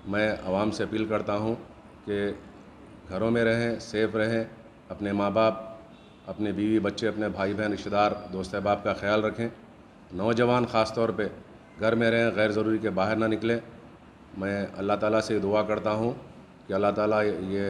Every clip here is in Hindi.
मैं आवाम से अपील करता हूँ कि घरों में रहें, सेफ रहें, अपने माँ बाप, अपने बीवी बच्चे, अपने भाई बहन, रिश्तेदार, दोस्त अहबाब का ख्याल रखें। नौजवान ख़ास तौर पे घर में रहें, गैर ज़रूरी के बाहर ना निकलें। मैं अल्लाह ताला से दुआ करता हूँ कि अल्लाह ताला ये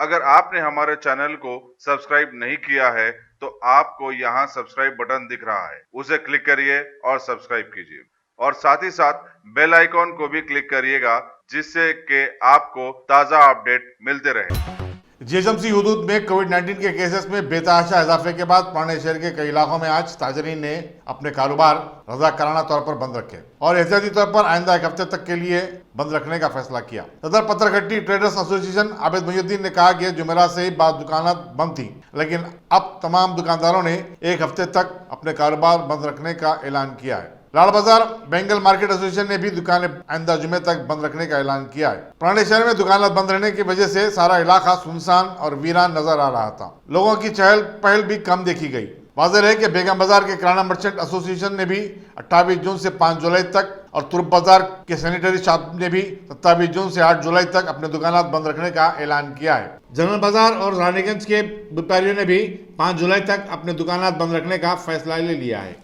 अगर आपने हमारे चैनल को सब्सक्राइब नहीं किया है तो आपको यहाँ सब्सक्राइब बटन दिख रहा है, उसे क्लिक करिए और सब्सक्राइब कीजिए और साथ ही साथ बेल आइकॉन को भी क्लिक करिएगा जिससे कि आपको ताज़ा अपडेट मिलते रहे। जीएचएमसी हदूद में कोविड-19 के केसेस में बेतहाशा इजाफे के बाद पुराने शहर के कई इलाकों में आज ताजरीन ने अपने कारोबार रजाकाराना तौर पर बंद रखे और एहतियाती तौर पर आइंदा एक हफ्ते तक के लिए बंद रखने का फैसला किया। सदर पत्थरघट्टी ट्रेडर्स एसोसिएशन आबिद मोहिउद्दीन ने कहा कि जुमेरात से ही बाद दुकानें बंद थी, लेकिन अब तमाम दुकानदारों ने एक हफ्ते तक अपने कारोबार बंद रखने का ऐलान किया है। लाल बाजार बेंगल मार्केट एसोसिएशन ने भी दुकानें आइंदा जुमे तक बंद रखने का ऐलान किया है। पुराने शहर में दुकानें बंद रहने की वजह से सारा इलाका सुनसान और वीरान नजर आ रहा था। लोगों की चहल पहल भी कम देखी गई। वाज़ेह है कि बेगम बाजार के किराना मर्चेंट एसोसिएशन ने भी 28 जून से 5 जुलाई तक और तुर्क बाजार के सैनिटरी शॉप ने भी 27 जून से 8 जुलाई तक अपने दुकानात बंद रखने का ऐलान किया है। जनरल बाजार और रानीगंज के व्यापारियों ने भी 5 जुलाई तक अपने दुकानात बंद रखने का फैसला ले लिया है।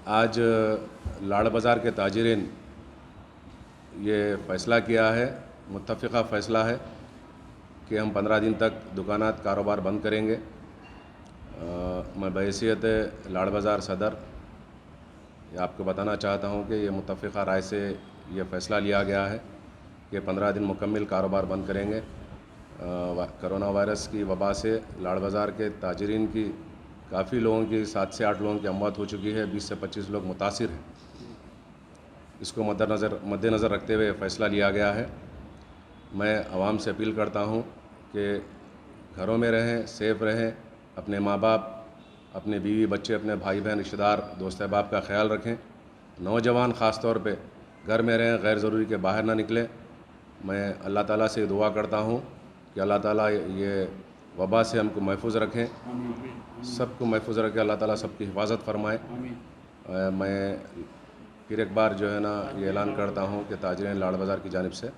आज लाड़ बाज़ार के ताजरीन ये फ़ैसला किया है, मुत्तफ़िक़ा फ़ैसला है कि हम 15 दिन तक दुकानात कारोबार बंद करेंगे। मैं बहैसियत लाड़ बाज़ार सदर ये आपको बताना चाहता हूँ कि ये मुत्तफ़िक़ा राय से ये फ़ैसला लिया गया है कि 15 दिन मुकम्मल कारोबार बंद करेंगे। कोरोना वायरस की वबा से लाड़ बाज़ार के ताजरीन की काफ़ी लोगों की 7 से 8 लोगों की अमवात हो चुकी है, 20 से 25 लोग मुतासिर हैं। इसको मद्देनज़र रखते हुए फ़ैसला लिया गया है। मैं आवाम से अपील करता हूँ कि घरों में रहें, सेफ रहें, अपने माँ बाप, अपने बीवी बच्चे, अपने भाई बहन, रिश्तेदार, दोस्त अहबाब का ख्याल रखें। नौजवान ख़ास तौर पे घर में रहें, गैर ज़रूरी के बाहर ना निकलें। मैं अल्लाह ताला से दुआ करता हूँ कि अल्लाह ताला ये वबा से हमको महफूज रखें, सबको महफूज रखें, अल्लाह ताला सबकी हिफाजत फरमाए। मैं फिर एक बार जो है ना ये ऐलान करता हूँ कि ताजरीन लाड़ बाज़ार की जानिब से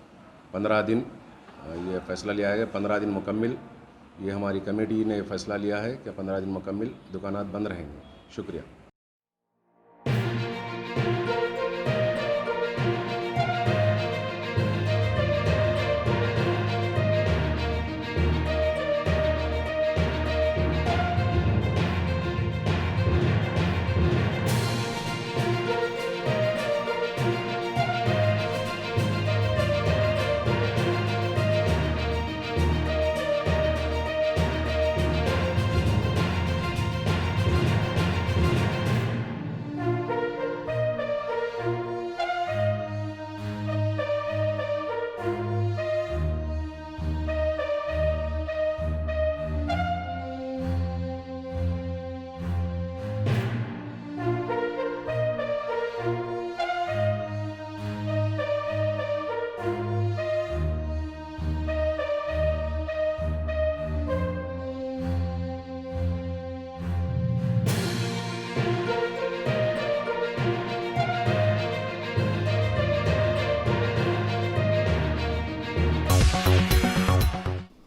15 दिन ये फ़ैसला लिया है, 15 दिन मुकम्मल ये हमारी कमेटी ने फ़ैसला लिया है कि 15 दिन मुकम्मल दुकानात बंद रहेंगे। शुक्रिया।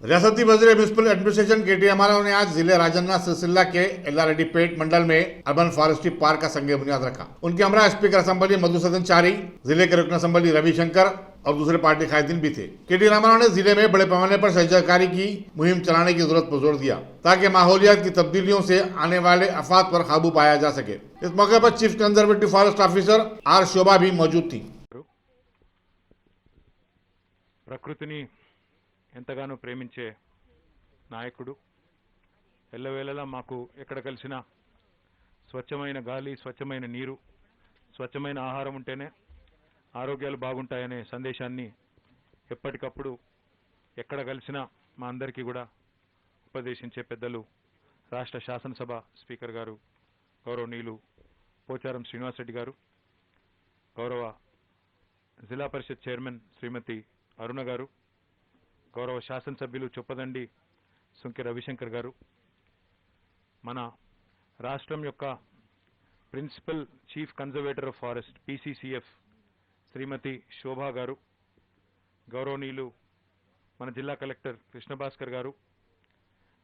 रियासती वज़ीर म्यूनिसिपल एडमिनिस्ट्रेशन के हमारा ने आज जिले राजन्ना सिलसिला के एल्लारेड्डी पेट मंडल में अर्बन फॉरेस्ट्री पार्क का संग बुनियाद रखा। उनके हमरा स्पीकर असम्बली मधुसूदन चारी, जिले के रुकन असम्बली रविशंकर और दूसरे पार्टी कायदीन भी थे। के रामाराव ने जिले में बड़े पैमाने पर सहजकारी की मुहिम चलाने की जरूरत पर जोर दिया ताकि माहौलियात की तब्दीलियों से आने वाले आफात पर काबू पाया जा सके। इस मौके पर chief conservative forest officer R Shobha भी मौजूद थी। ప్రకృతిని ఎంతగానో ప్రేమించే నాయకుడు, ఎల్లవేళలా మాకు ఎక్కడ కలిసినా స్వచ్ఛమైన గాలి, స్వచ్ఛమైన నీరు, స్వచ్ఛమైన ఆహారం ఉంటేనే ఆరోగ్యాలు బాగుంటాయనే సందేశాన్ని ఎప్పటికప్పుడు ఎక్కడ కలిసినా మా అందరికీ కూడా ఉపదేశించే పెద్దలు రాష్ట్ర శాసనసభ స్పీకర్ గారు గౌరవనీయులు పోచారం శ్రీనివాస్ రెడ్డి గారు, గౌరవ జిల్లా పరిషత్ చైర్మన్ శ్రీమతి అరుణ గారు, గౌరవ శాసనసభ్యులు చొప్పదండి సుంకె రవిశంకర్ గారు, మన రాష్ట్రం యొక్క principal chief conservator of forest PCCF Shrimati Shobha గారు, గౌరవనీయులు మన జిల్లా కలెక్టర్ కృష్ణభాస్కర్ గారు,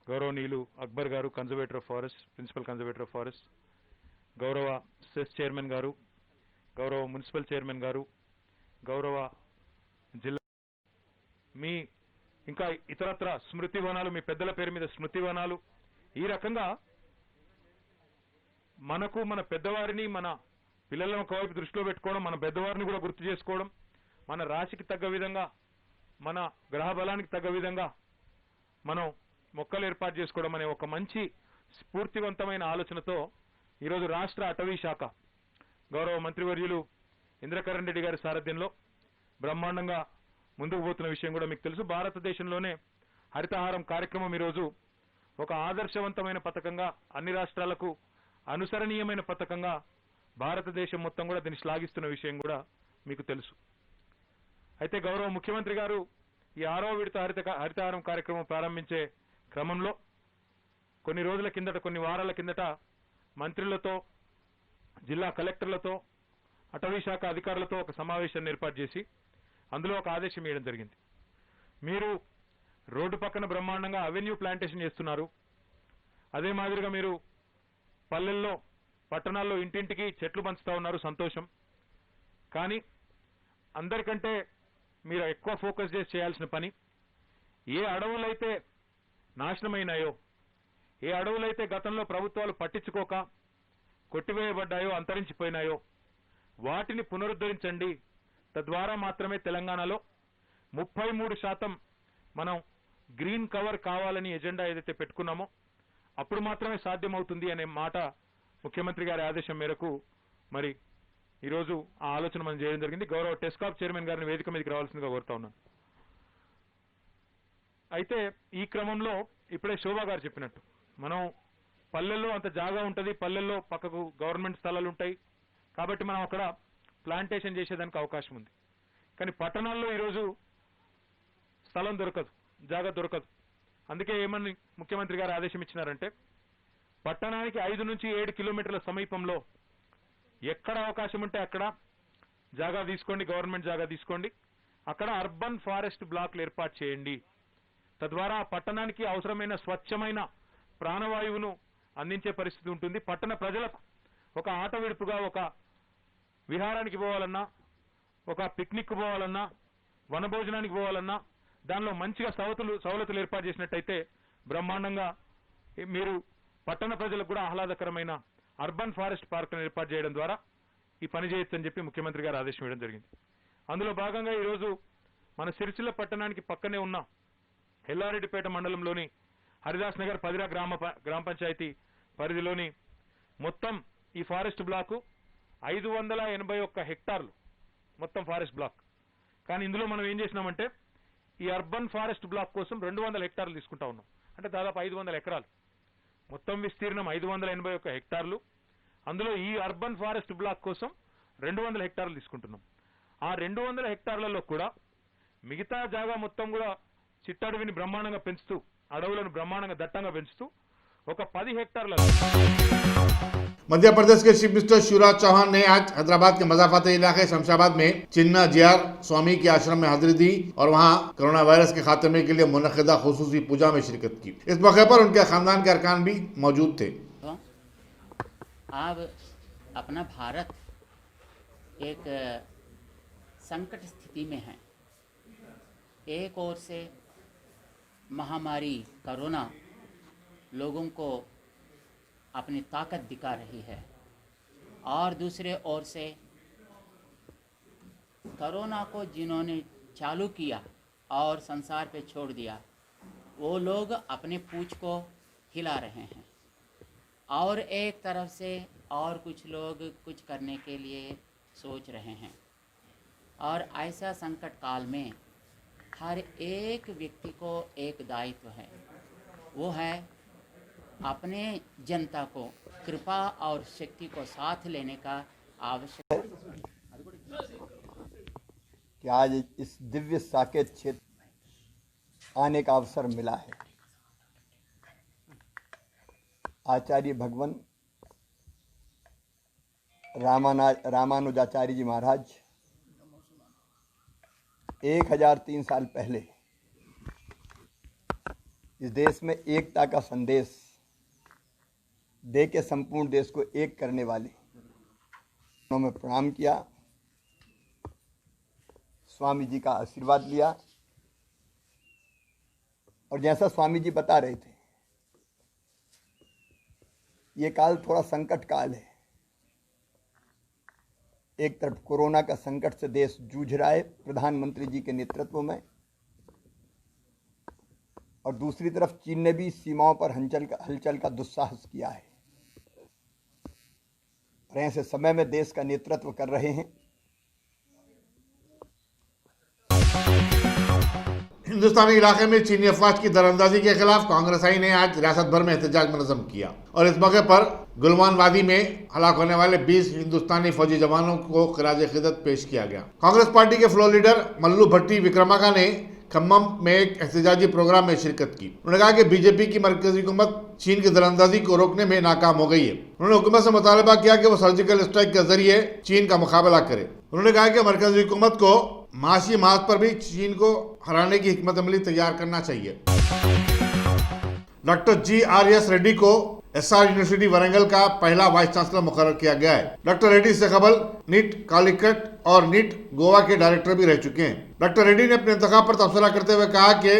గౌరవనీయులు Akbar garu conservator of forest, principal conservator of forest, గౌరవ సెస్ చైర్మన్ గారు, గౌరవ మున్సిపల్ చైర్మన్ గారు, గౌరవ జిల్లా మీ ఇంకా ఇతరత్ర స్మృతి వనాలు, మీ పెద్దల పేరు మీద స్మృతి వనాలు, ఈ రకంగా మనకు మన పెద్దవారిని, మన పిల్లలను ఒకవైపు దృష్టిలో పెట్టుకోవడం, మన పెద్దవారిని కూడా గుర్తు చేసుకోవడం, మన రాశికి తగ్గ విధంగా, మన గ్రహ బలానికి తగ్గ విధంగా మనం మొక్కలు ఏర్పాటు చేసుకోవడం అనే ఒక మంచి స్ఫూర్తివంతమైన ఆలోచనతో ఈరోజు రాష్ట్ర అటవీ శాఖ గౌరవ మంత్రివర్యులు ఇంద్రకరణ్ రెడ్డి గారి సారథ్యంలో బ్రహ్మాండంగా ముందుకు పోతున్న విషయం కూడా మీకు తెలుసు. భారతదేశంలోనే హరితహారం కార్యక్రమం ఈరోజు ఒక ఆదర్శవంతమైన పథకంగా, అన్ని రాష్ట్రాలకు అనుసరణీయమైన పథకంగా భారతదేశం మొత్తం కూడా దీన్ని శ్లాఘిస్తున్న విషయం కూడా మీకు తెలుసు. అయితే గౌరవ ముఖ్యమంత్రి గారు ఈ 6వ విడత హరితహారం కార్యక్రమం ప్రారంభించే క్రమంలో కొన్ని రోజుల కిందట, కొన్ని వారాల కిందట మంత్రులతో, జిల్లా కలెక్టర్లతో, అటవీ శాఖ అధికారులతో ఒక సమావేశాన్ని ఏర్పాటు చేసి అందులో ఒక ఆదేశం ఇవ్వడం జరిగింది. మీరు రోడ్డు పక్కన బ్రహ్మాండంగా అవెన్యూ ప్లాంటేషన్ చేస్తున్నారు, అదే మాదిరిగా మీరు పల్లెల్లో, పట్టణాల్లో ఇంటింటికి చెట్లు పంచుతా ఉన్నారు, సంతోషం. కానీ అందరికంటే మీరు ఎక్కువ ఫోకస్ చేసి చేయాల్సిన పని, ఏ అడవులైతే నాశనమైనాయో, ఏ అడవులైతే గతంలో ప్రభుత్వాలు పట్టించుకోక కొట్టివేయబడ్డాయో, అంతరించిపోయినాయో వాటిని పునరుద్ధరించండి. తద్వారా మాత్రమే తెలంగాణలో 33% మనం గ్రీన్ కవర్ కావాలని ఎజెండా ఏదైతే పెట్టుకున్నామో అప్పుడు మాత్రమే సాధ్యమవుతుంది అనే మాట ముఖ్యమంత్రి గారి ఆదేశం మేరకు మరి ఈరోజు ఆ ఆలోచన మనం చేయడం జరిగింది. గౌరవ టెస్కాప్ చైర్మన్ గారిని వేదిక మీదకి రావాల్సిందిగా కోరుతా ఉన్నాను. అయితే ఈ క్రమంలో ఇప్పుడే శోభా గారు చెప్పినట్టు మనం పల్లెల్లో అంత జాగా ఉంటుంది, పల్లెల్లో పక్కకు గవర్నమెంట్ స్థలాలు ఉంటాయి కాబట్టి మనం అక్కడ ప్లాంటేషన్ చేసేదానికి అవకాశం ఉంది. కానీ పట్టణాల్లో ఈరోజు స్థలం దొరకదు, జాగా దొరకదు. అందుకే ఏమని ముఖ్యమంత్రి గారు ఆదేశం ఇచ్చినారంటే పట్టణానికి 5 నుంచి 7 కిలోమీటర్ల సమీపంలో ఎక్కడ అవకాశం ఉంటే అక్కడ జాగా తీసుకోండి, గవర్నమెంట్ జాగా తీసుకోండి, అక్కడ అర్బన్ ఫారెస్ట్ బ్లాక్లు ఏర్పాటు చేయండి. తద్వారా పట్టణానికి అవసరమైన స్వచ్ఛమైన ప్రాణవాయువును అందించే పరిస్థితి ఉంటుంది. పట్టణ ప్రజలకు ఒక ఆట విడుపుగా, ఒక విహారానికి పోవాలన్నా, ఒక పిక్నిక్ పోవాలన్నా, వనభోజనానికి పోవాలన్నా దానిలో మంచిగా సౌలతులు ఏర్పాటు చేసినట్టయితే బ్రహ్మాండంగా మీరు పట్టణ ప్రజలకు కూడా ఆహ్లాదకరమైన అర్బన్ ఫారెస్ట్ పార్కులను ఏర్పాటు చేయడం ద్వారా ఈ పని చేయొచ్చని చెప్పి ముఖ్యమంత్రి గారు ఆదేశం ఇవ్వడం జరిగింది. అందులో భాగంగా ఈరోజు మన సిరిసిల్ల పట్టణానికి పక్కనే ఉన్న ఎల్లారెడ్డిపేట మండలంలోని హరిదాస్ నగర్ 10 గ్రామ పంచాయతీ పరిధిలోని మొత్తం ఈ ఫారెస్ట్ బ్లాకు 581 హెక్టార్లు మొత్తం ఫారెస్ట్ బ్లాక్. కానీ ఇందులో మనం ఏం చేసినామంటే ఈ అర్బన్ ఫారెస్ట్ బ్లాక్ కోసం 200 హెక్టార్లు తీసుకుంటా ఉన్నాం. అంటే దాదాపు 500 ఎకరాలు మొత్తం విస్తీర్ణం 581 హెక్టార్లు. అందులో ఈ అర్బన్ ఫారెస్ట్ బ్లాక్ కోసం 200 హెక్టార్లు తీసుకుంటున్నాం. ఆ 200 హెక్టార్లలో కూడా మిగతా జాగా మొత్తం కూడా చిట్టడవిని బ్రహ్మాండంగా పెంచుతూ, అడవులను బ్రహ్మాండంగా దట్టంగా పెంచుతూ ఒక 10 హెక్టార్ల मध्य प्रदेश के चीफ मिनिस्टर शिवराज चौहान ने आज हैदराबाद के मजाफाती इलाके शमशाबाद में चिन्ना जीआर स्वामी के आश्रम में हाजिरी दी और वहां कोरोना वायरस के खात्मे के लिए मुनक़िदा खुसूसी पूजा में शिरकत की। इस मौके पर उनके खानदान के अरकान भी मौजूद थे। अब अपना भारत एक संकट स्थिति में है। एक ओर से महामारी कोरोना लोगों को अपनी ताकत दिखा रही है और दूसरे ओर से कोरोना को जिन्होंने चालू किया और संसार पे छोड़ दिया वो लोग अपने पूंछ को हिला रहे हैं और एक तरफ से और कुछ लोग कुछ करने के लिए सोच रहे हैं। और ऐसा संकट काल में हर एक व्यक्ति को एक दायित्व है, वो है अपने जनता को कृपा और शक्ति को साथ लेने का आवश्यक है कि आज इस दिव्य साकेत क्षेत्र आने का अवसर मिला है। आचार्य भगवान रामानुजाचार्य जी महाराज 1003 साल पहले इस देश में एकता का संदेश दे के संपूर्ण देश को एक करने वाले उन्होंने प्रणाम किया, स्वामी जी का आशीर्वाद लिया। और जैसा स्वामी जी बता रहे थे, ये काल थोड़ा संकट काल है। एक तरफ कोरोना का संकट से देश जूझ रहा है प्रधानमंत्री जी के नेतृत्व में, और दूसरी तरफ चीन ने भी सीमाओं पर हलचल का दुस्साहस किया है। और ऐसे समय में देश का नेतृत्व कर रहे हैं। हिंदुस्तानी इलाके में चीनी अफवाज की दरअंदाजी के खिलाफ कांग्रेसाई ने आज रियासत भर में एहतजाज मुनज़्ज़म किया और इस मौके पर गुलमान वादी में हलाक होने वाले 20 हिंदुस्तानी फौजी जवानों को खिराज अकीदत पेश किया गया। कांग्रेस पार्टी के फ्लोर लीडर मल्लू भट्टी विक्रमाका ने खम्मम में एक एहतजाजी प्रोग्राम में शिरकत की। उन्होंने कहा कि बीजेपी की मरकजी हुकूमत चीन की दरअंदाजी को रोकने में नाकाम हो गई है। उन्होंने हुकूमत से मुतालबा किया कि वो सर्जिकल स्ट्राइक के जरिए चीन का मुकाबला करे। उन्होंने कहा कि मरकजी हुकूमत को माशी महाज पर भी चीन को हराने की हिकमत अमली तैयार करना चाहिए। डॉक्टर GRS रेड्डी को SR यूनिवर्सिटी वरंगल का पहला वाइस चांसलर मुकर्रर किया गया है। डॉक्टर रेड्डी से कबल नीट कालीकट और नीट गोवा के डायरेक्टर भी रह चुके हैं। डॉक्टर रेड्डी ने अपने इंतखाब पर तबसरा करते हुए कहा कि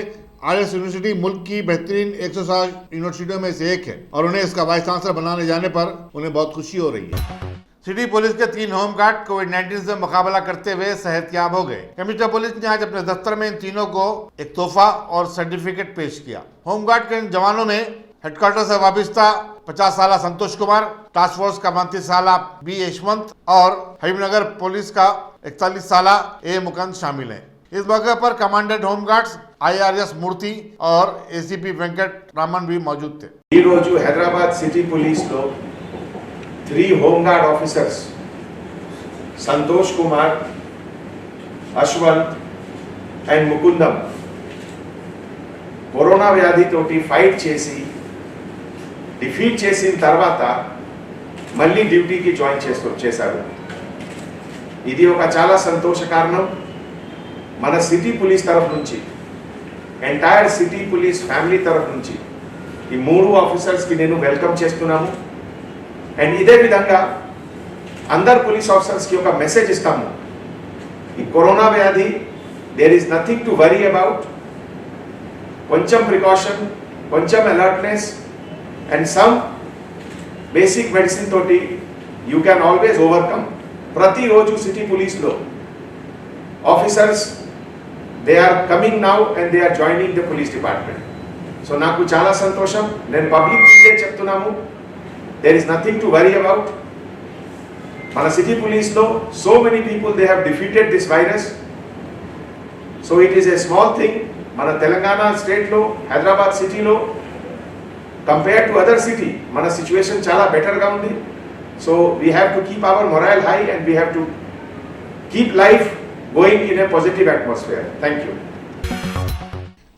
RS यूनिवर्सिटी मुल्क की बेहतरीन 160 यूनिवर्सिटियों में से एक है और उन्हें इसका वाइस चांसलर बनाने जाने पर उन्हें बहुत खुशी हो रही है। सिटी पुलिस के 3 होमगार्ड कोविड-19 से मुकाबला करते हुए सेहतयाब हो गए। कमिश्नर पुलिस ने आज अपने दफ्तर में इन तीनों को एक तोहफा और सर्टिफिकेट पेश किया। होमगार्ड के इन जवानों में हेडक्वार्टर से वाबस्ता 50 साल संतोष कुमार, टास्क फोर्स का 32 साल B यशवंत और हबीबनगर पुलिस का 41 साल A मुकंद शामिल हैं। इस मौके पर कमांडेंट होमगार्ड्स IRS मूर्ति और ACP वेंकट रामन भी मौजूद थे। ఈ రోజు హైదరాబాద్ సిటీ పోలీస్ లో 3 home guard officers Santosh Kumar, Ashwanth and Mukundam corona వ్యాధితోటి ఫైట్ చేసి డిఫీట్ చేసిన తర్వాత మళ్ళీ డ్యూటీకి జాయిన్ చేశారు. ఇది ఒక చాలా సంతోష కారణం. మన సిటీ పోలీస్ తరఫు నుంచి, ఎంటైర్ సిటీ పోలీస్ ఫ్యామిలీ తరఫు నుంచి ఈ 3 ఆఫీసర్స్కి నేను వెల్కమ్ చేస్తున్నాము. అండ్ ఇదే విధంగా అందరు పోలీస్ ఆఫీసర్స్కి ఒక మెసేజ్ ఇస్తాము. ఈ కరోనా వ్యాధి there is nothing to worry about. కొంచెం ప్రికాషన్, కొంచెం alertness and some basic medicine తోటి యూ క్యాన్ ఆల్వేస్ ఓవర్కమ్. ప్రతిరోజు సిటీ పోలీస్లో officers they are coming now and they are joining the police department. So నాకు చాలా సంతోషం. నేను పబ్లిక్ ఇదే చెప్తున్నాము, there is nothing to worry about. మన city పోలీస్లో so many people they have defeated this virus, so it is a small thing. మన తెలంగాణ స్టేట్లో, హైదరాబాద్ సిటీలో కంపేర్ టు అదర్ సిటీ మన సిచ్యువేషన్ చాలా బెటర్గా ఉంది. So we have to keep our moral high and we have to keep life going in a positive atmosphere. Thank you.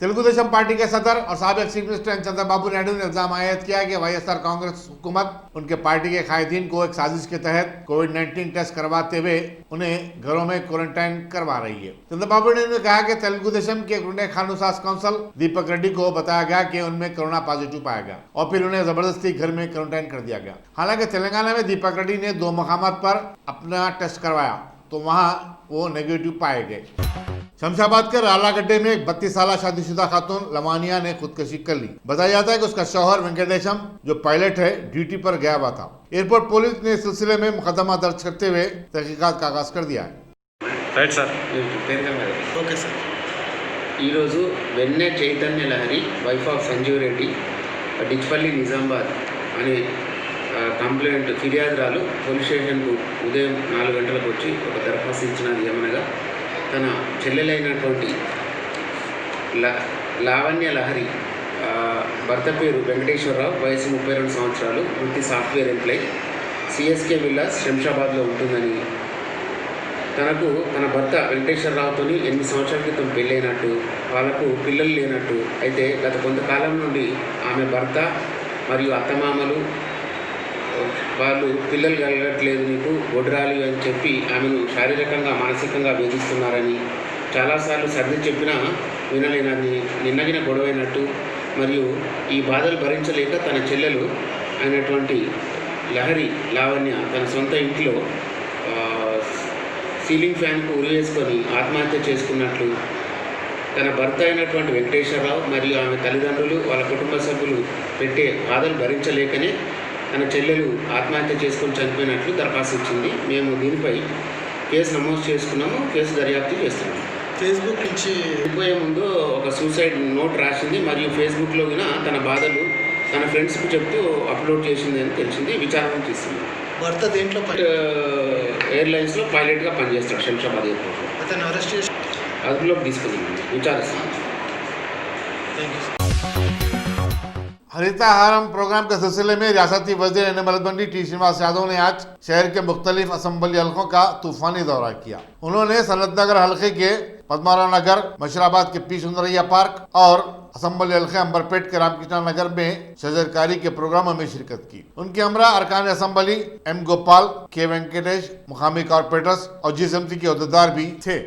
Telugu Desam party के सदर और साबिक चीफ मिनिस्टर चंद्रबाबू नायडू ने इल्जाम आयद किया कि वाईएसआर कांग्रेस हुकूमत उनके पार्टी के कायदीन को एक साजिश के तहत कोविड-19 टेस्ट करवाते हुए उन्हें घरों में क्वारंटाइन करवा रही है। चंद्रबाबू नायडू ने कहा कि तेलुगुदेशम के खानू सास काउंसिल दीपक रेड्डी को बताया गया कि उनमें कोरोना पॉजिटिव पाया गया और फिर उन्हें जबरदस्ती घर में क्वारंटाइन कर दिया गया। हालांकि तेलंगाना में दीपक रेड्डी ने 2 मकामात पर अपना टेस्ट करवाया तो वहां वो नेगेटिव पाए गए। शमशाबाद के रालागड्डे में एक 32 साल शादीशुदा खातून लवानिया ने खुदकशी कर ली। बताया जाता है कि उसका शौहर वेंकटेशम जो पायलट है ड्यूटी पर गया हुआ था। एयरपोर्ट पुलिस ने इस सिलसिले में मुकदमा दर्ज करते हुए तहकीकात का आगाज कर दिया है। Right sir okay sir. ఈరోజు వెన్నె చైతన్య లహరి వైఫ్ ఆఫ్ సంజీవ్ రెడ్డి డిచ్పల్లి నిజామాబాద్ అనే కంప్లైంట్ ఫిర్యాదురాలు పోలీస్ స్టేషన్కు ఉదయం 4 గంటలకు వచ్చి ఒక దరఖాస్తు ఇచ్చినది ఏమనగా తన చెల్లెలైనటువంటి లావణ్య లహరి భర్త పేరు వెంకటేశ్వరరావు, వయసు 32 సంవత్సరాలు, వృత్తి సాఫ్ట్వేర్ ఎంప్లాయ్, CSK విల్లాస్ శంషాబాద్లో ఉంటుందని, తనకు తన భర్త వెంకటేశ్వరరావుతో 8 సంవత్సరాల క్రితం పెళ్ళైనట్టు, వాళ్ళకు పిల్లలు లేనట్టు, అయితే గత కొంతకాలం నుండి ఆమె భర్త మరియు అత్తమామలు వాళ్ళు పిల్లలు కలగట్లేదు నీకు గొడ్రాలి అని చెప్పి ఆమెను శారీరకంగా మానసికంగా వేధిస్తున్నారని చాలాసార్లు సర్ది చెప్పినా వినలేనని నిన్నగిన గొడవైనట్టు మరియు ఈ బాధలు భరించలేక తన చెల్లెలు అయినటువంటి లహరి లావణ్య తన సొంత ఇంట్లో సీలింగ్ ఫ్యాన్కు ఉరివేసుకొని ఆత్మహత్య చేసుకున్నట్లు తన భర్త అయినటువంటి వెంకటేశ్వరరావు మరియు ఆమె తల్లిదండ్రులు వాళ్ళ కుటుంబ సభ్యులు పెట్టే బాధలు భరించలేకనే తన చెల్లెలు ఆత్మహత్య చేసుకొని చనిపోయినట్లు దరఖాస్తు ఇచ్చింది. మేము దీనిపై కేసు నమోదు చేసుకున్నాము, కేసు దర్యాప్తు చేస్తున్నాము. ఫేస్బుక్ నుంచి చనిపోయే ముందు ఒక సూసైడ్ నోట్ రాసింది మరియు ఫేస్బుక్లో కూడా తన బాధలు తన ఫ్రెండ్స్కి చెప్తూ అప్లోడ్ చేసింది అని తెలిసింది. విచారణ చేసింది. భర్త దేంట్లో ఎయిర్లైన్స్లో పైలట్గా పనిచేస్తాడు శంషాబాద్ ఎయిర్పోర్ట్లో. అతను అరెస్ట్ చేసి అదుపులోకి తీసుకున్నాం, విచారిస్తున్నాం. Thank you. हरिताहारम प्रोग्राम के सिलसिले में रियासती वज़ीर एनएमएलबंडी टी श्रीनिवास यादव ने आज शहर के मुख्तलिफ असम्बली हल्कों का तूफानी दौरा किया। उन्होंने सनत नगर हल्के के पद्माराव नगर, मशराबाद के पी सुंदरैया पार्क और असम्बली हल्के अंबरपेट के रामकृष्णा नगर में शजरकारी के प्रोग्रामों में शिरकत की। उनके हमरा अरकान असम्बली एम गोपाल, के वेंकटेश, मुकामी कॉर्पोरेटर्स और जीएसएमसी के अहदेदार भी थे।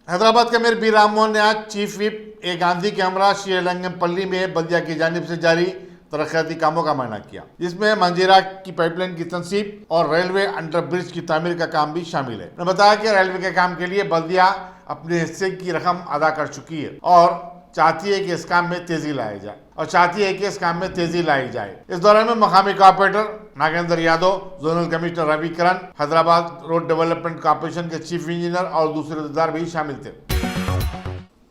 हैदराबाद के मेयर बी राममोहन ने आज चीफ विप ए गांधी के हमरा श्रीरंगमपल्ली में बल्दिया की जानिब से जारी तरक्याती कामों का मायना किया, जिसमें मंजीरा की पाइपलाइन की तनसीब और रेलवे अंडर ब्रिज की तामीर का काम भी शामिल है। उन्होंने बताया कि रेलवे के काम के लिए बल्दिया अपने हिस्से की रकम अदा कर चुकी है और चाहती है कि इस काम में तेजी लाई जाए। इस दौरान में मकामी corporator Nagendra Yadav, zonal commissioner Ravi Kiran, Hyderabad road development corporation के चीफ इंजीनियर और दूसरे अहदेदार भी शामिल थे।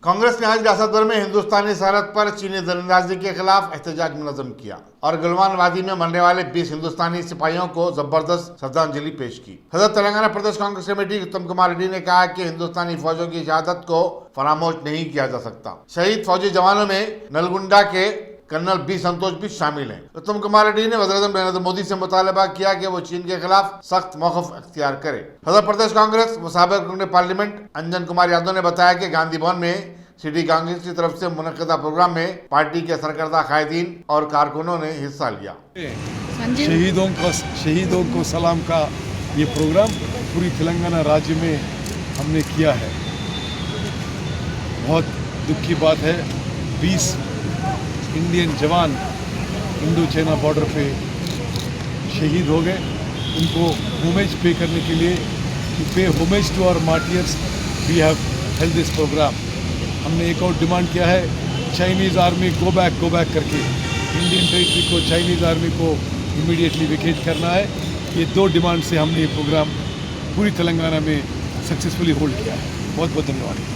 कांग्रेस ने आज रियासत भर में हिंदुस्तानी सरहद पर चीनी दरिंदाजी के खिलाफ एहतजाज मुनज़्ज़म किया और गलवान वादी में मरने वाले 20 हिंदुस्तानी सिपाहियों को जबरदस्त श्रद्धांजलि पेश की। सदर तेलंगाना प्रदेश कांग्रेस कमेटी उत्तम कुमार रेड्डी ने कहा कि हिंदुस्तानी फौजों की शहादत को फरामोश नहीं किया जा सकता। शहीद फौजी जवानों में नलगुंडा के कर्नल बी संतोष भी शामिल हैं। उत्तम कुमार रेड्डी ने वज़ीर-ए-आज़म नरेंद्र मोदी से मुतालबा किया कि वो चीन के खिलाफ सख्त मौक़िफ़ अख्तियार करे। सदर प्रदेश कांग्रेस व साबिक़ रुकन पार्लियामेंट अंजन कुमार यादव ने बताया कि गांधी भवन में सिटी कांग्रेस की तरफ से मुनक़िदा प्रोग्राम में पार्टी के सरकर्दा कायदीन और कारकुनों ने हिस्सा लिया। शहीदों को सलाम का ये प्रोग्राम पूरी तेलंगाना राज्य में हमने किया है। बहुत दुख की बात है, 20 इंडियन जवान इंडो चाइना बॉर्डर पे शहीद हो गए। उनको होमेज पे करने के लिए, to pay homage to our martyrs, we have held this program. हमने एक और डिमांड किया है, चाइनीज़ आर्मी गो बैक करके इंडियन टेरिटरी को, चाइनीज़ आर्मी को इमीडिएटली वेकेट करना है। ये 2 डिमांड से हमने ये प्रोग्राम पूरी तेलंगाना में सक्सेसफुली होल्ड किया है। बहुत बहुत धन्यवाद।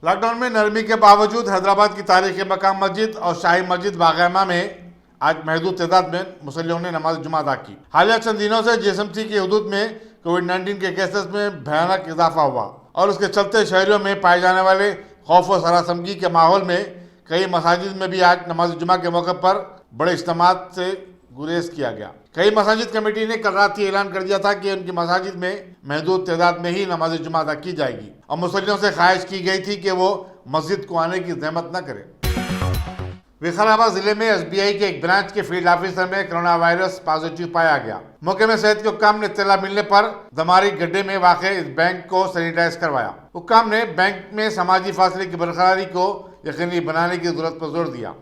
लॉकडाउन में नरमी के बावजूद हैदराबाद की तारीखी मकाम मस्जिद और शाही मस्जिद बागैमा में आज महदूद तादाद में मुसल्लियों ने नमाज जुमा अदा की। हालिया चंद दिनों से जीएसएमसी की हदूद में कोविड-19 के केसेस में भयानक इजाफा हुआ और उसके चलते शहरों में पाए जाने वाले खौफ व सरासमगी के माहौल में कई मसाजिद में भी आज नमाज जुमा के मौके पर बड़े इज्तिमात से गुरेज किया गया। कई मसाजिद कमेटी ने कल रात ही ऐलान कर दिया था कि उनकी मसाजिद में महदूद तादाद में ही नमाज जुमा अदा की जाएगी और मुसल्लियों से ख्वाहिश की गई थी कि वो मस्जिद को आने की जहमत न करें। विकाराबाद जिले में एसबीआई के एक ब्रांच के फील्ड ऑफिसर में कोरोना वायरस पॉजिटिव पाया गया। मौके में सेहत के हुक्काम ने इत्तला मिलने पर दमारी गड्ढे में वाक़े इस बैंक को सैनिटाइज करवाया। हुक्काम ने बैंक में समाजी फासले की बरकरारी को यकीनी बनाने की जरूरत पर जोर दिया।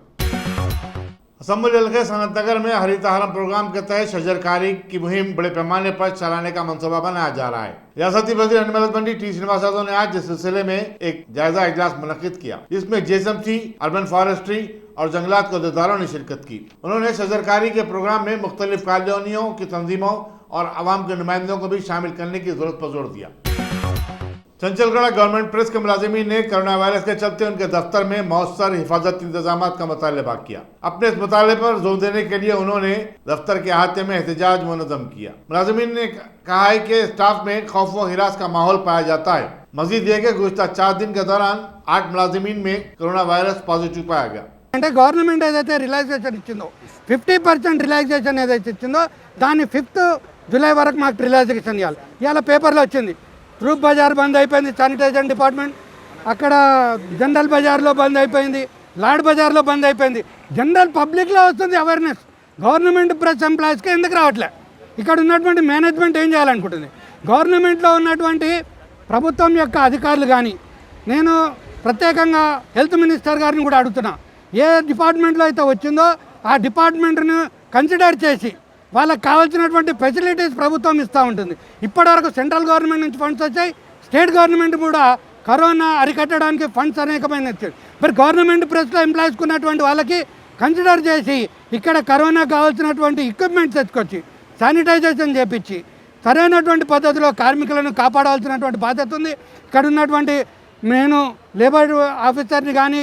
असम्बली हल्के सनत नगर में हरिताहारम प्रोग्राम के तहत शजरकारी की मुहिम बड़े पैमाने पर चलाने का मंसूबा बनाया जा रहा है। रियासती वज़ीर एनएमएलबंडी टी श्रीनिवास यादव ने आज इस सिलसिले में एक जायजा इजलास मुनक्किद किया, जिसमें जीएसएमसी, अर्बन फॉरेस्ट्री और जंगलात के अहदेदारों ने शिरकत की। उन्होंने शजरकारी के प्रोग्राम में मुख्तलिफ कॉलोनियों की तंजीमों और आवाम के नुमाइंदों को भी शामिल करने की जरूरत पर जोर दिया। चंचलगढ़ गवर्नमेंट प्रेस के मुलाजिमीन ने कोरोना वायरस के चलते उनके दफ्तर में मौसर हिफाजत इंतजाम का मुतालबा किया। अपने इस मुताले पर जोर देने के लिए उन्होंने दफ्तर के अहाते में एहतजाज मुनज़्ज़म किया। मुलाजिमीन ने कहा है कि स्टाफ में खौफ व हिरास का माहौल पाया जाता है। मजीद यह कि गुज़श्ता 4 दिन के दौरान 8 मुलाजिमीन में कोरोना वायरस पॉजिटिव पाया गया। అంటే గవర్నమెంట్ ఏదైతే రిలాక్సేషన్ ఇచ్చిందో 50% రిలాక్సేషన్ ఏదైతే ఇచ్చిందో దాన్ని 5th జూలై వరకు మాకు రిలాక్సేషన్ ఇవ్వాలి. ఇవాళ పేపర్లో వచ్చింది రూప్ బజార్ బంద్ అయిపోయింది, శానిటైజేషన్ డిపార్ట్మెంట్ అక్కడ జనరల్ బజార్లో బంద్ అయిపోయింది, లాడ్ బజార్లో బంద్ అయిపోయింది. జనరల్ పబ్లిక్లో వస్తుంది అవేర్నెస్, గవర్నమెంట్ ప్రెస్ ఎంప్లాయీస్కి ఎందుకు రావట్లే? ఇక్కడ ఉన్నటువంటి మేనేజ్మెంట్ ఏం చేయాలనుకుంటుంది? గవర్నమెంట్లో ఉన్నటువంటి ప్రభుత్వం యొక్క అధికారులు కానీ, నేను ప్రత్యేకంగా హెల్త్ మినిస్టర్ గారిని కూడా అడుగుతున్నా, ఏ డిపార్ట్మెంట్లో అయితే వచ్చిందో ఆ డిపార్ట్మెంట్ను కన్సిడర్ చేసి వాళ్ళకి కావాల్సినటువంటి ఫెసిలిటీస్ ప్రభుత్వం ఇస్తూ ఉంటుంది. ఇప్పటివరకు సెంట్రల్ గవర్నమెంట్ నుంచి ఫండ్స్ వచ్చాయి, స్టేట్ గవర్నమెంట్ కూడా కరోనా అరికట్టడానికి ఫండ్స్ అనేకమైన వచ్చాయి. మరి గవర్నమెంట్ ప్రెస్లో ఎంప్లాయీస్కి ఉన్నటువంటి వాళ్ళకి కన్సిడర్ చేసి ఇక్కడ కరోనా కావాల్సినటువంటి ఎక్విప్మెంట్స్ తెచ్చుకొచ్చి శానిటైజేషన్ చేపించి సరైనటువంటి పద్ధతిలో కార్మికులను కాపాడాల్సినటువంటి బాధ్యత ఉంది. ఇక్కడ ఉన్నటువంటి నేను లేబర్ ఆఫీసర్ని కానీ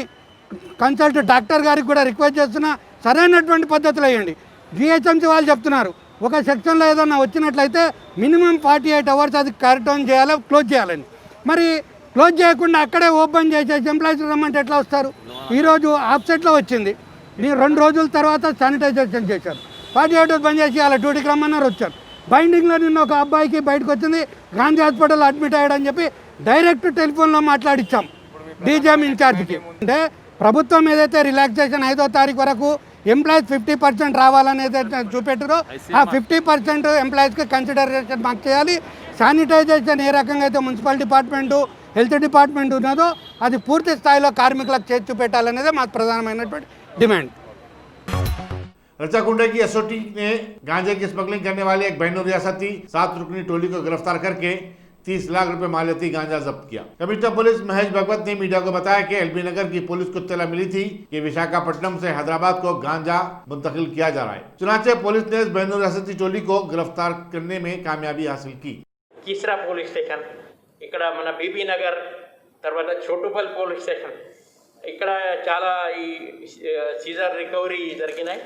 కన్సల్ట్ డాక్టర్ గారికి కూడా రిక్వెస్ట్ చేస్తున్నా, సరైనటువంటి పద్ధతులు వేయండి. జిహెచ్ఎంసీ వాళ్ళు చెప్తున్నారు ఒక సెక్షన్లో ఏదన్నా వచ్చినట్లయితే మినిమం 48 అవర్స్ అది కరెక్ట్ ఆన్ చేయాలి, క్లోజ్ చేయాలని. మరి క్లోజ్ చేయకుండా అక్కడే ఓపెన్ చేసేసి ఎంప్లాయీస్ రమ్మంటే ఎట్లా వస్తారు? ఈరోజు ఆఫ్సెట్లో వచ్చింది, 2 రోజుల తర్వాత శానిటైజేషన్ చేశారు, 48 బంద్ చేసి అలా డ్యూటీకి రమ్మన్నారు, వచ్చారు. బైండింగ్లో నిన్న ఒక అబ్బాయికి బయటకు వచ్చింది, గాంధీ హాస్పిటల్ అడ్మిట్ అయ్యాడని చెప్పి డైరెక్ట్ టెలిఫోన్లో మాట్లాడిచ్చాం డీజీఎం ఇన్ఛార్జ్కి. అంటే ప్రభుత్వం ఏదైతే రిలాక్సేషన్ 5వ తారీఖు వరకు ఎంప్లాయీస్ 50% రావాలని ఏదైతే చూపెట్టారో ఆ 50% ఎంప్లాయీస్కి కన్సిడరేషన్ మాకు చేయాలి. శానిటైజేషన్ ఏ రకంగా అయితే మున్సిపల్ డిపార్ట్మెంటు, హెల్త్ డిపార్ట్మెంట్ ఉన్నదో అది పూర్తి స్థాయిలో కార్మికులకు చేసి చూపెట్టాలనేదే మా ప్రధానమైనటువంటి డిమాండ్. रचाकुंडे की एसओटी ने गांजे की स्मगलिंग करने वाली एक बैन रियासती 7 रुकनी टोली को गिरफ्तार करके 30 लाख रुपए मालियती गांजा जब्त किया। कमिश्नर पुलिस महेश भगवत ने मीडिया को बताया कि एलबी नगर की पुलिस को इत्तला मिली थी कि विशाखापट्टनम से हैदराबाद को गांजा मुंतकिल किया जा रहा है। चुनाचे पुलिस ने इस बैन रियासती टोली को गिरफ्तार करने में कामयाबी हासिल की। कीसरा పోలీస్ స్టేషన్, ఇక్కడ మన బీబీ నగర్, తర్వాత చోటుపల్ పోలీస్ స్టేషన్, ఇక్కడ చాలా ఈ సీజర్ రికవరీ జరిగినాయి.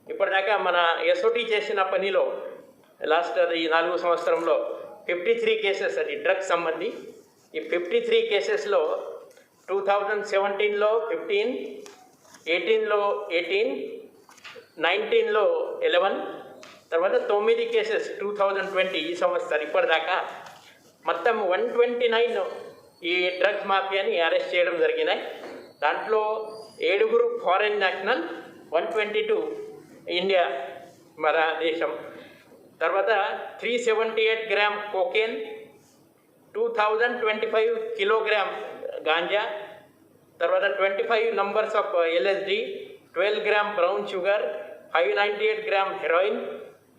ఇప్పటిదాకా మన ఎస్ఓటీ చేసిన పనిలో లాస్ట్ ఈ 4 సంవత్సరంలో 53 కేసెస్, అది డ్రగ్స్ సంబంధి. ఈ 53 కేసెస్లో 2017లో 15, 18లో 18, 19లో 11, తర్వాత 9 కేసెస్ 2020 ఈ సంవత్సరం ఇప్పటిదాకా మొత్తం 129 ఈ డ్రగ్స్ మాఫియాని అరెస్ట్ చేయడం జరిగినాయి. దాంట్లో 7 ఫారెన్ నేషనల్, 122 ఇండియా మన దేశం. తర్వాత 378 గ్రామ్ కోకేన్, 2025 కిలోగ్రామ్ గాంజా, తర్వాత 25 numbers of LSD, 12 gram brown sugar, 598 gram heroin,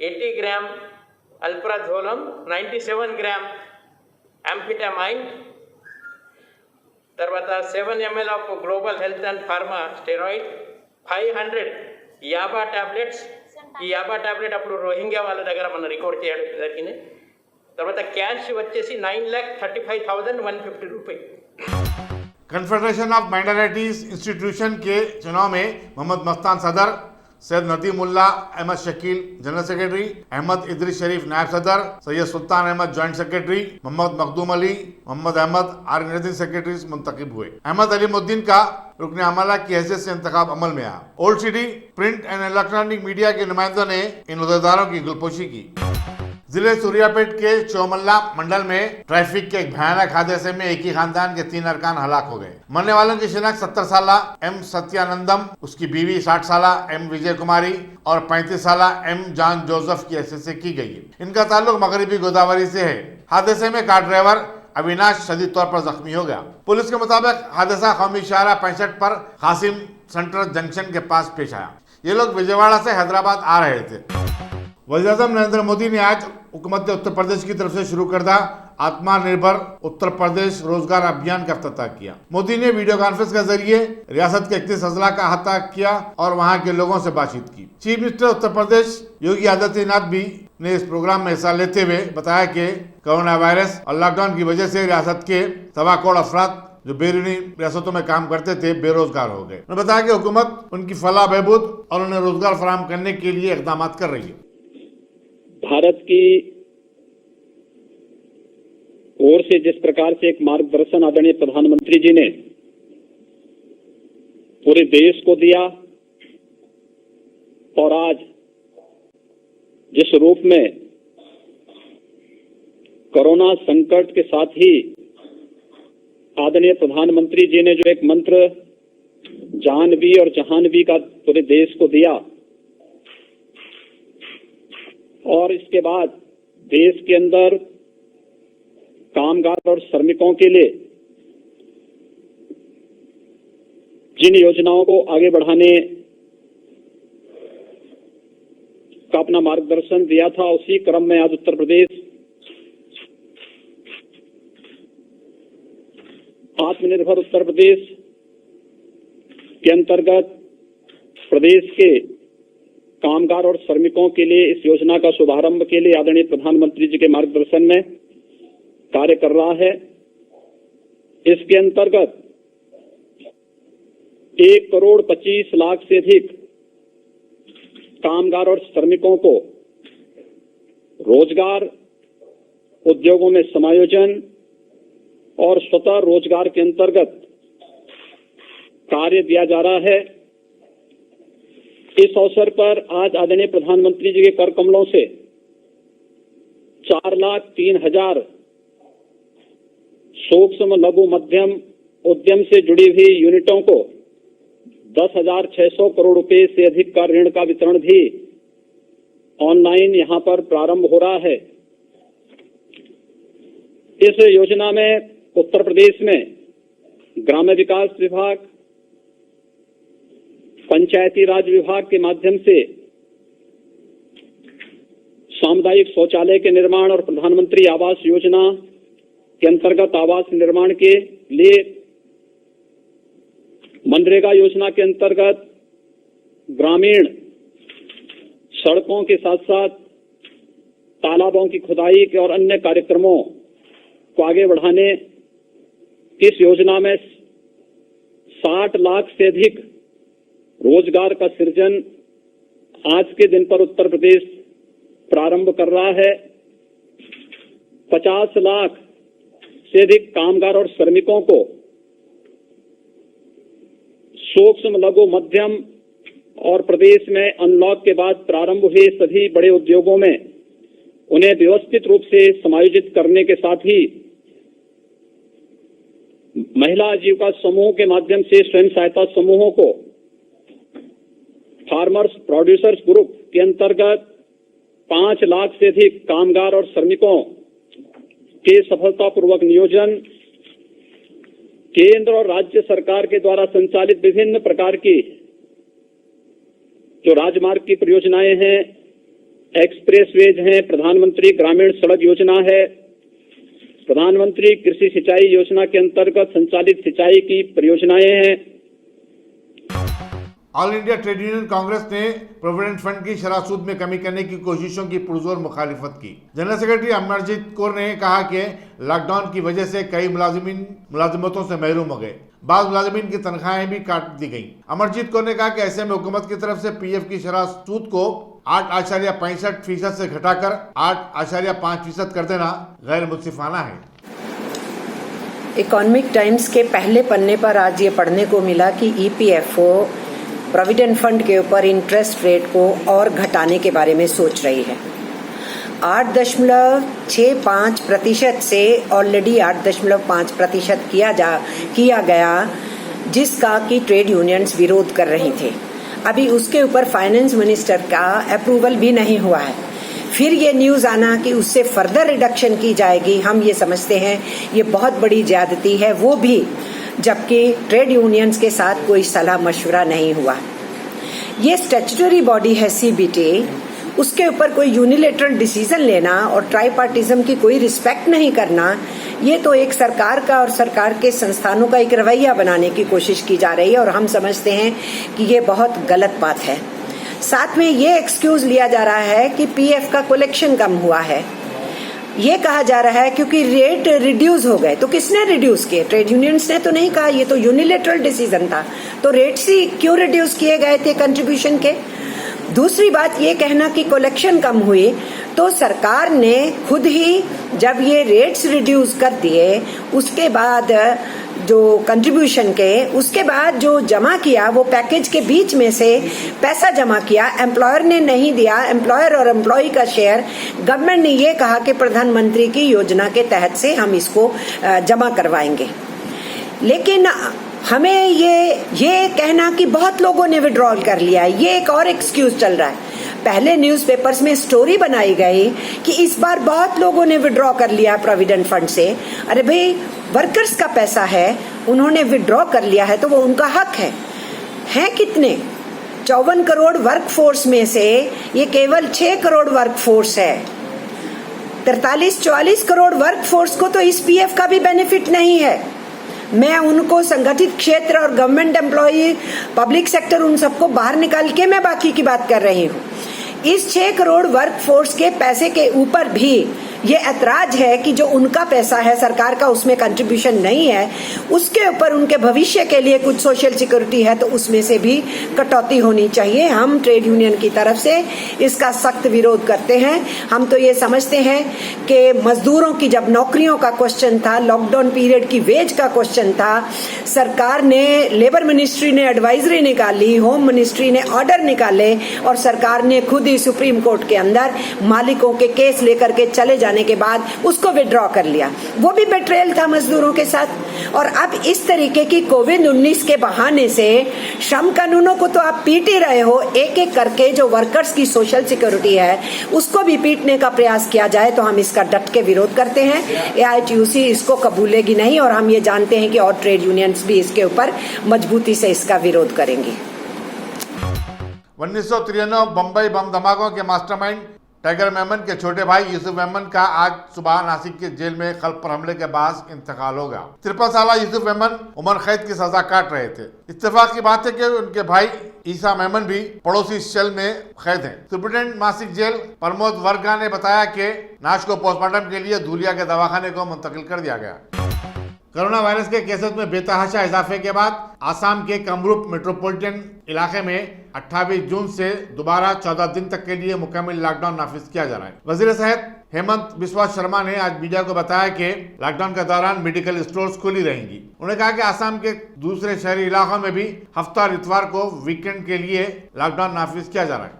80 gram alprazolam, 97 gram amphetamine, తర్వాత 7 ml of global health and pharma steroid, 500 yaba tablets. ఈ యాబా టాబ్లెట్ అప్పుడు రోహింగ్యా వాళ్ళ దగ్గర మనం రికార్డ్ చేయడం జరిగింది. తర్వాత క్యాష్ వచ్చేసి 9,35,150 రూపాయలు. कन्फेडरेशन ऑफ माइनॉरिटीज इंस्टीट्यूशन के चुनाव में मोहम्मद मस्तान सदर, सैयद नदीमुल्ला अहमद शकील जनरल सेक्रेटरी, अहमद इदरीस शरीफ नायब सदर, Syed Sultan Ahmed joint secretary, Mohammed Makhdoom Ali, Mohammed Ahmed organising secretary मुंतखब हुए। अहमद अलीमुद्दीन का रुकन अमला की हैसियत से इंतखाब अमल में आया। Old city print and electronic media के नुमाइंदों ने इन उहदेदारों की गुलपोशी की। जिले सूर्यापेट के चौमल्ला मंडल में ट्रैफिक के एक भयानक हादसे में एक ही खानदान के 3 अरकान हलाक हो गए। मरने वालों की शिनाख्त 70 साला एम सत्यानंदम, उसकी बीवी 60 साला एम विजय कुमारी और 35 साला एम जॉन जोसेफ की हैसियत से की गई है। इनका ताल्लुक मगरबी गोदावरी से है। हादसे में कार ड्राइवर अविनाश शदीद तौर पर जख्मी हो गया। पुलिस के मुताबिक हादसा कौमी शाहरा 65 पर कासिम सेंट्रल जंक्शन के पास पेश आया। ये लोग विजयवाड़ा से हैदराबाद आ रहे थे। वज़ीर-ए-आज़म नरेंद्र मोदी ने आज हुकूमत उत्तर प्रदेश की तरफ से शुरू करदा आत्मनिर्भर उत्तर प्रदेश रोजगार अभियान का इफ्तिताह किया। मोदी ने वीडियो कॉन्फ्रेंस के जरिए रियासत के 31 अजला का अहाता किया और वहां के लोगों से बातचीत की। चीफ मिनिस्टर उत्तर प्रदेश योगी आदित्यनाथ भी ने इस प्रोग्राम में हिस्सा लेते हुए बताया कि कोरोना वायरस और लॉकडाउन की वजह से रियासत के 1.25 करोड़ अफराद जो बैरूनी रियासतों में काम करते थे बेरोजगार हो गए। उन्होंने बताया कि हुकूमत उनकी फलाह बहबूद और उन्हें रोजगार फराहम करने के लिए इकदाम कर रही है। भारत की ओर से जिस प्रकार से एक मार्गदर्शन आदरणीय प्रधानमंत्री जी ने पूरे देश को दिया और आज जिस रूप में कोरोना संकट के साथ ही आदरणीय प्रधानमंत्री जी ने जो एक मंत्र जानवी और जहानवी का पूरे देश को दिया, और इसके बाद देश के अंदर कामगार और श्रमिकों के लिए जिन योजनाओं को आगे बढ़ाने का अपना मार्गदर्शन दिया था, उसी क्रम में आज उत्तर प्रदेश आत्मनिर्भर उत्तर प्रदेश के अंतर्गत प्रदेश के कामगार और श्रमिकों के लिए इस योजना का शुभारंभ के लिए आदरणीय प्रधानमंत्री जी के मार्गदर्शन में कार्य कर रहा है। इसके अंतर्गत 1,25,00,000 से अधिक कामगार और श्रमिकों को रोजगार, उद्योगों में समायोजन और स्वतः रोजगार के अंतर्गत कार्य दिया जा रहा है। इस अवसर पर आज आदरणीय प्रधानमंत्री जी के कर कमलों से 4,03,000 सूक्ष्म लघु मध्यम उद्यम से जुड़ी हुई यूनिटों को 10,600 करोड़ रुपए से अधिक का ऋण का वितरण भी ऑनलाइन यहां पर प्रारंभ हो रहा है। इस योजना में उत्तर प्रदेश में ग्राम्य विकास विभाग, पंचायती राज विभाग के माध्यम से सामुदायिक शौचालय के निर्माण और प्रधानमंत्री आवास योजना के अंतर्गत आवास निर्माण के लिए, मनरेगा योजना के अंतर्गत ग्रामीण सड़कों के साथ साथ तालाबों की खुदाई के और अन्य कार्यक्रमों को आगे बढ़ाने इस योजना में 60 लाख से अधिक रोजगार का सृजन आज के दिन पर उत्तर प्रदेश प्रारंभ कर रहा है। 50 लाख से अधिक कामगार और श्रमिकों को सूक्ष्म लघु मध्यम और प्रदेश में अनलॉक के बाद प्रारंभ हुए सभी बड़े उद्योगों में उन्हें व्यवस्थित रूप से समायोजित करने के साथ ही महिला आजीविका समूह के माध्यम से स्वयं सहायता समूहों को फार्मर्स प्रोड्यूसर्स ग्रुप के अंतर्गत 5 लाख से अधिक कामगार और श्रमिकों के सफलतापूर्वक नियोजन, केंद्र और राज्य सरकार के द्वारा संचालित विभिन्न प्रकार की जो राजमार्ग की परियोजनाएं हैं, एक्सप्रेसवेज हैं, प्रधानमंत्री ग्रामीण सड़क योजना है, प्रधानमंत्री कृषि सिंचाई योजना के अंतर्गत संचालित सिंचाई की परियोजनाएं हैं। All India trade union Congress ने प्रोविडेंट फंड की शरह सूद में कमी करने की कोशिशों की पुरजोर मुखालिफत की। जनरल सेक्रेटरी अमरजीत कौर ने कहा कि लॉकडाउन की वजह से कई मुलाजिमतों से महरूम हो गए, बाद मुलाजिमीन की तनख्वाहें भी काट दी गई। अमरजीत कौर ने कहा कि ऐसे में हुकूमत की तरफ से पीएफ की शरह सूद को 8.65% से घटाकर 8.5% कर देना गैर मुंसिफाना है। इकोनॉमिक टाइम्स के पहले पन्ने पर आज ये पढ़ने को मिला कि ईपीएफओ प्रोविडेंट फंड के ऊपर इंटरेस्ट रेट को और घटाने के बारे में सोच रही है। 8.65% से ऑलरेडी 8.5% किया गया, जिसका कि ट्रेड यूनियंस विरोध कर रही थे। अभी उसके ऊपर फाइनेंस मिनिस्टर का अप्रूवल भी नहीं हुआ है। फिर ये न्यूज आना कि उससे फर्दर रिडक्शन की जाएगी, हम ये समझते हैं ये बहुत बड़ी ज्यादती है, वो भी जबकि ट्रेड यूनियंस के साथ कोई सलाह मशवरा नहीं हुआ। ये स्टैट्यूटरी बॉडी है सीबीटी, उसके ऊपर कोई यूनिलेटरल डिसीजन लेना और ट्राईपार्टिज्म की कोई रिस्पेक्ट नहीं करना, ये तो एक सरकार का और सरकार के संस्थानों का एक रवैया बनाने की कोशिश की जा रही है और हम समझते हैं कि ये बहुत गलत बात है। साथ में ये एक्सक्यूज लिया जा रहा है कि पीएफ का कलेक्शन कम हुआ है। ये कहा जा रहा है क्योंकि रेट रिड्यूस हो गए। तो किसने रिड्यूस किए? ट्रेड यूनियंस ने तो नहीं कहा, ये तो यूनिलेटरल डिसीजन था। तो रेट्स ही क्यों रिड्यूस किए गए थे कंट्रीब्यूशन के? दूसरी बात ये कहना कि कलेक्शन कम हुई, तो सरकार ने खुद ही जब ये रेट्स रिड्यूस कर दिए उसके बाद जो कंट्रीब्यूशन के उसके बाद जो जमा किया वो पैकेज के बीच में से पैसा जमा किया, एम्प्लॉयर ने नहीं दिया। एम्प्लॉयर और एम्प्लॉय का शेयर गवर्नमेंट ने ये कहा कि प्रधानमंत्री की योजना के तहत से हम इसको जमा करवाएंगे। लेकिन हमें ये कहना कि बहुत लोगों ने विड्रॉल कर लिया है, ये एक और एक्सक्यूज चल रहा है। पहले न्यूज़पेपर्स में स्टोरी बनाई गई कि इस बार बहुत लोगों ने विड्रॉ कर लिया प्रोविडेंट फंड से। अरे भाई, वर्कर्स का पैसा है, उन्होंने विड्रॉ कर लिया है तो वो उनका हक है कितने? 54 करोड़ वर्कफोर्स में से ये केवल 6 करोड़ वर्कफोर्स है। 43-44 करोड़ वर्कफोर्स को तो इस पीएफ का भी बेनिफिट नहीं है। मैं उनको संगठित क्षेत्र और गवर्नमेंट एम्प्लॉय, पब्लिक सेक्टर, उन सबको बाहर निकाल के मैं बाकी की बात कर रही हूँ। इस 6 करोड़ वर्कफोर्स के पैसे के ऊपर भी ये ऐतराज है कि जो उनका पैसा है सरकार का, उसमें कंट्रीब्यूशन नहीं है, उसके ऊपर उनके भविष्य के लिए कुछ सोशल सिक्योरिटी है तो उसमें से भी कटौती होनी चाहिए। हम ट्रेड यूनियन की तरफ से इसका सख्त विरोध करते हैं। हम तो ये समझते हैं कि मजदूरों की जब नौकरियों का क्वेश्चन था, लॉकडाउन पीरियड की वेज का क्वेश्चन था, सरकार ने, लेबर मिनिस्ट्री ने एडवाइजरी निकाली, होम मिनिस्ट्री ने ऑर्डर निकाले और सरकार ने खुद ही सुप्रीम कोर्ट के अंदर मालिकों के केस लेकर के चले जाने के बाद उसको विड्रॉ कर लिया। वो भी बेट्रेयल था मजदूरों के साथ। और अब इस तरीके की कोविड-19 के बहाने से श्रम कानूनों को तो आप पीट ही रहे हो, एक एक करके जो वर्कर्स की सोशल सिक्योरिटी है उसको भी पीटने का प्रयास किया जाए तो हम इसका डट के विरोध करते हैं। AITUC इसको कबूलेगी नहीं और हम ये जानते हैं कि और ट्रेड यूनियंस भी इसके ऊपर मजबूती से इसका विरोध करेंगे। 1993 बम्बई बम धमाकों के मास्टरमाइंड टाइगर मेमन के छोटे भाई यूसुफ मेमन का आज सुबह नासिक के जेल में कल्प पर हमले के बाद इंतकाल हो गया। 53 साल यूसुफ मेमन उम्र कैद की सजा काट रहे थे। इत्तेफाक की बात है कि उनके भाई ईसा मेमन भी पड़ोसी सेल में कैद हैं। सुप्रीटेंडेंट नासिक जेल प्रमोद वर्गा ने बताया कि नाश को पोस्टमार्टम के लिए धूलिया के दवाखाने को मुंतकिल कर दिया गया। कोरोना वायरस के केसेस में बेतहाशा इजाफे के बाद आसाम के कामरूप मेट्रोपॉलिटन इलाके में 28 जून से दोबारा 14 दिन तक के लिए मुकम्मल लॉकडाउन नाफिज किया जा रहा है। वजीर सेहत हेमंत बिस्वा शर्मा ने आज मीडिया को बताया कि लॉकडाउन के दौरान मेडिकल स्टोर्स खुली रहेंगी। उन्होंने कहा कि आसाम के दूसरे शहरी इलाकों में भी हफ्ता और इतवार को वीकेंड के लिए लॉकडाउन नाफिज किया जा रहा है।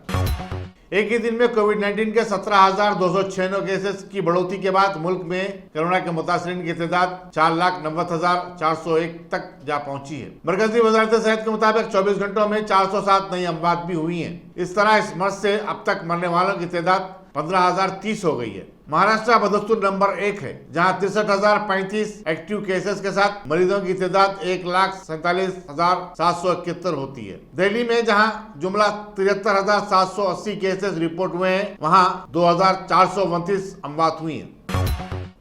एक ही दिन में कोविड-19 के 17,296 केसेस की बढ़ोतरी के बाद मुल्क में कोरोना के मुतासरीन की तादाद 4,90,401 तक जा पहुंची है। मरकजी वजारत सेहत के मुताबिक 24 घंटों में 407 नई अमवात भी हुई हैं। इस तरह इस मर्ज से अब तक मरने वालों की तादाद 15,030 हो गई है। महाराष्ट्र बदस्तूर नंबर 1 है, जहां 63,035 एक्टिव केसेस के साथ मरीजों की तादाद 1,47,771 होती है। दिल्ली में जहां जुमला 73,780 केसेस रिपोर्ट हुए हैं, वहां 2,429 अमवात हुई हैं।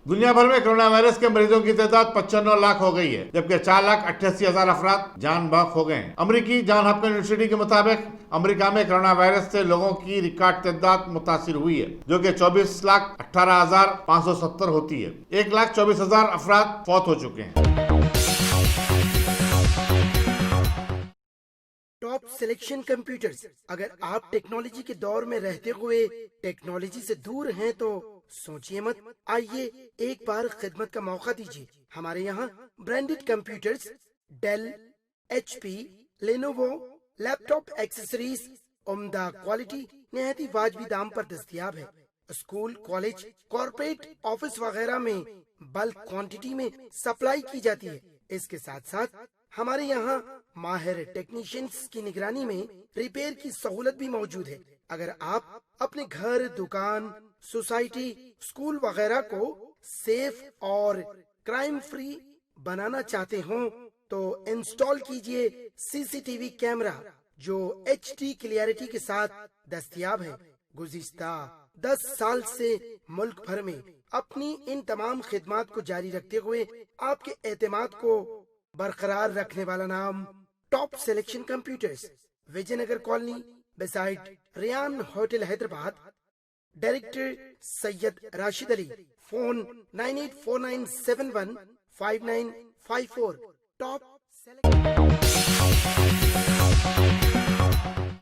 दुनिया भर में कोरोना वायरस के मरीजों की तादाद 95 लाख हो गई है, जबकि 4,88,000 अफराद जान बहक हो गए हैं। अमेरिकी जॉन हॉपकिंस यूनिवर्सिटी के मुताबिक अमेरिका में कोरोना वायरस से लोगों की रिकॉर्ड तादाद मुतासिर हुई है, जो कि 24,18,570 होती है। 1,24,000 अफराद फौत हो चुके हैं। Top selection computers. अगर आप टेक्नोलॉजी के दौर में रहते हुए टेक्नोलॉजी से दूर हैं तो सोचिए मत, आइए एक बार खिदमत का मौका दीजिए। हमारे यहाँ branded computers, Dell, HP, Lenovo, laptop accessories उम्दा क्वालिटी निहायत ही वाजबी दाम पर दस्तयाब है। स्कूल, कॉलेज, कॉर्पोरेट, ऑफिस वगैरह में बल्क क्वांटिटी में सप्लाई की जाती है। इसके साथ साथ हमारे यहाँ माहिर टेक्नीशियंस की निगरानी में रिपेयर की सहूलत भी मौजूद है। अगर आप अपने घर, दुकान, सोसाइटी, स्कूल वगैरह को सेफ और क्राइम फ्री बनाना चाहते हो तो इंस्टॉल कीजिए CCTV कैमरा जो HD क्लियरिटी के साथ दस्तयाब है। गुज़िश्ता 10 साल से मुल्क भर में अपनी इन तमाम खिदमात को जारी रखते हुए आपके एतमाद को बरकरार रखने वाला नाम top selection computers, Vijayanagar colony beside Riyan hotel Hyderabad. Director Syed Rashid Ali. Phone 9849715954। Top